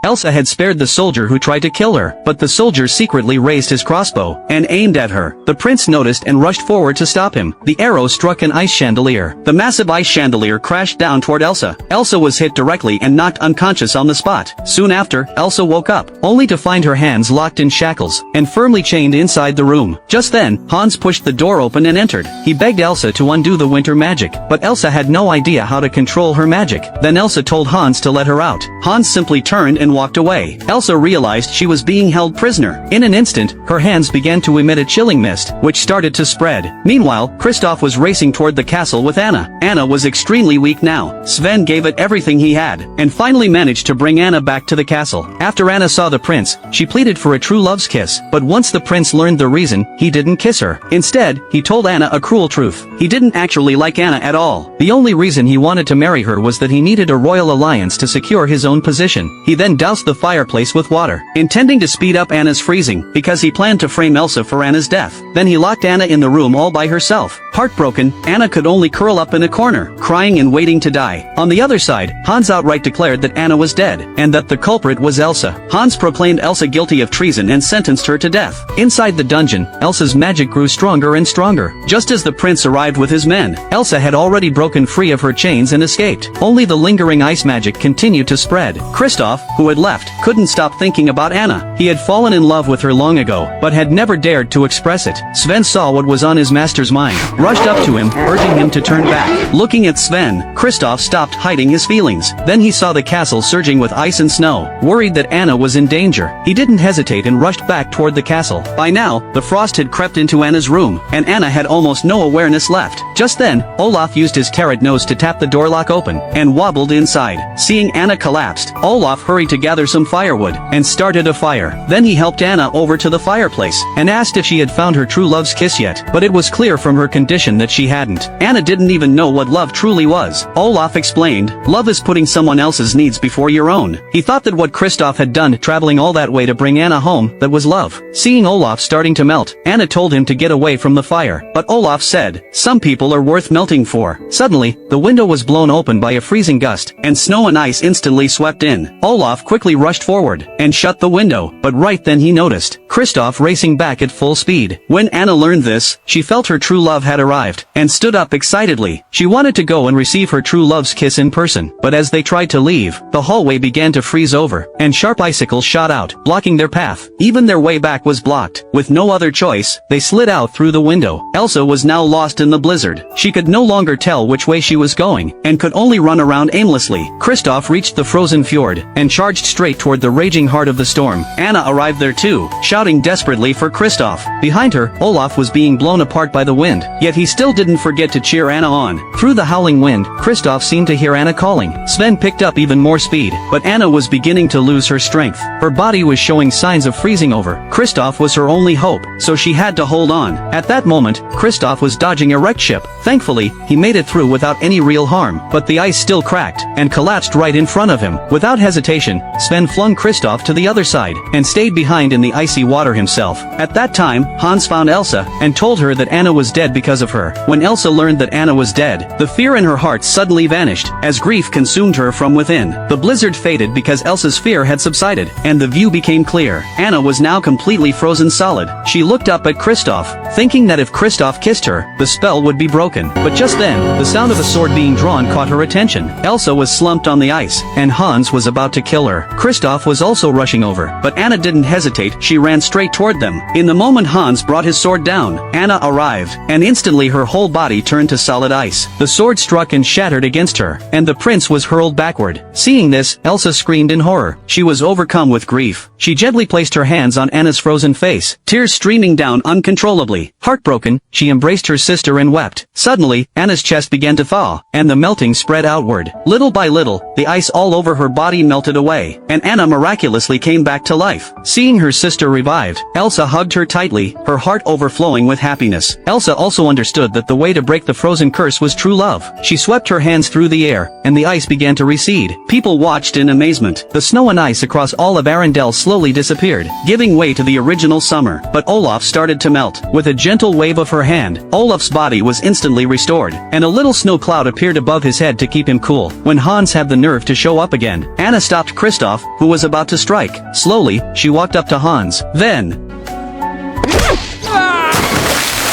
Elsa had spared the soldier who tried to kill her, but the soldier secretly raised his crossbow and aimed at her. The prince noticed and rushed forward to stop him. The arrow struck an ice chandelier. The massive ice chandelier crashed down toward Elsa. Elsa was hit directly and knocked unconscious on the spot. Soon after, Elsa woke up, only to find her hands locked in shackles and firmly chained inside the room. Just then, Hans pushed the door open and entered. He begged Elsa to undo the winter magic, but Elsa had no idea how to control her magic. Then Elsa told Hans to let her out. Hans simply turned and walked away. Elsa realized she was being held prisoner. In an instant, her hands began to emit a chilling mist, which started to spread. Meanwhile, Kristoff was racing toward the castle with Anna. Anna was extremely weak now. Sven gave it everything he had, and finally managed to bring Anna back to the castle. After Anna saw the prince, she pleaded for a true love's kiss, but once the prince learned the reason, he didn't kiss her. Instead, he told Anna a cruel truth. He didn't actually like Anna at all. The only reason he wanted to marry her was that he needed a royal alliance to secure his own position. He then doused the fireplace with water, intending to speed up Anna's freezing, because he planned to frame Elsa for Anna's death. Then he locked Anna in the room all by herself. Heartbroken, Anna could only curl up in a corner, crying and waiting to die. On the other side, Hans outright declared that Anna was dead, and that the culprit was Elsa. Hans proclaimed Elsa guilty of treason and sentenced her to death. Inside the dungeon, Elsa's magic grew stronger and stronger. Just as the prince arrived with his men, Elsa had already broken free of her chains and escaped. Only the lingering ice magic continued to spread. Kristoff, who had left, couldn't stop thinking about Anna. He had fallen in love with her long ago, but had never dared to express it. Sven saw what was on his master's mind, rushed up to him, urging him to turn back. Looking at Sven, Kristoff stopped hiding his feelings. Then he saw the castle surging with ice and snow. Worried that Anna was in danger, he didn't hesitate and rushed back toward the castle. By now, the frost had crept into Anna's room, and Anna had almost no awareness left. Just then, Olaf used his carrot nose to tap the door lock open, and wobbled inside. Seeing Anna collapsed, Olaf hurried to gather some firewood, and started a fire. Then he helped Anna over to the fireplace, and asked if she had found her true love's kiss yet, but it was clear from her condition that she hadn't. Anna didn't even know what love truly was. Olaf explained, love is putting someone else's needs before your own. He thought that what Kristoff had done traveling all that way to bring Anna home, that was love. Seeing Olaf starting to melt, Anna told him to get away from the fire, but Olaf said, some people are worth melting for. Suddenly, the window was blown open by a freezing gust, and snow and ice instantly swept in. Olaf quickly rushed forward, and shut the window, but right then he noticed Kristoff racing back at full speed. When Anna learned this, she felt her true love had arrived, and stood up excitedly. She wanted to go and receive her true love's kiss in person, but as they tried to leave, the hallway began to freeze over, and sharp icicles shot out, blocking their path. Even their way back was blocked. With no other choice, they slid out through the window. Elsa was now lost in the blizzard. She could no longer tell which way she was going, and could only run around aimlessly. Kristoff reached the frozen fjord, and charged straight toward the raging heart of the storm. Anna arrived there too, shouting desperately for Kristoff. Behind her, Olaf was being blown apart by the wind, yet he still didn't forget to cheer Anna on. Through the howling wind, Kristoff seemed to hear Anna calling. Sven picked up even more speed, but Anna was beginning to lose her strength. Her body was showing signs of freezing over. Kristoff was her only hope, so she had to hold on. At that moment, Kristoff was dodging a wrecked ship. Thankfully, he made it through without any real harm, but the ice still cracked, and collapsed right in front of him. Without hesitation, Sven flung Kristoff to the other side, and stayed behind in the icy water himself. At that time, Hans found Elsa, and told her that Anna was dead because of her. When Elsa learned that Anna was dead, the fear in her heart suddenly vanished, as grief consumed her from within. The blizzard faded because Elsa's fear had subsided, and the view became clear. Anna was now completely frozen solid. She looked up at Kristoff, thinking that if Kristoff kissed her, the spell would be broken. But just then, the sound of a sword being drawn caught her attention. Elsa was slumped on the ice, and Hans was about to kill her. Kristoff was also rushing over, but Anna didn't hesitate. She ran straight toward them. In the moment Hans brought his sword down, Anna arrived, and instantly her whole body turned to solid ice. The sword struck and shattered against her, and the prince was hurled backward. Seeing this, Elsa screamed in horror. She was overcome with grief. She gently placed her hands on Anna's frozen face, tears streaming down uncontrollably. Heartbroken, she embraced her sister and wept. Suddenly, Anna's chest began to thaw, and the melting spread outward. Little by little, the ice all over her body melted away, and Anna miraculously came back to life. Seeing her sister revive survived. Elsa hugged her tightly, her heart overflowing with happiness. Elsa also understood that the way to break the frozen curse was true love. She swept her hands through the air, and the ice began to recede. People watched in amazement. The snow and ice across all of Arendelle slowly disappeared, giving way to the original summer. But Olaf started to melt. With a gentle wave of her hand, Olaf's body was instantly restored, and a little snow cloud appeared above his head to keep him cool. When Hans had the nerve to show up again, Anna stopped Kristoff, who was about to strike. Slowly, she walked up to Hans. Then,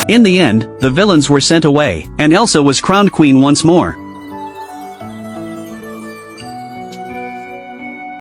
in the end, the villains were sent away, and Elsa was crowned queen once more.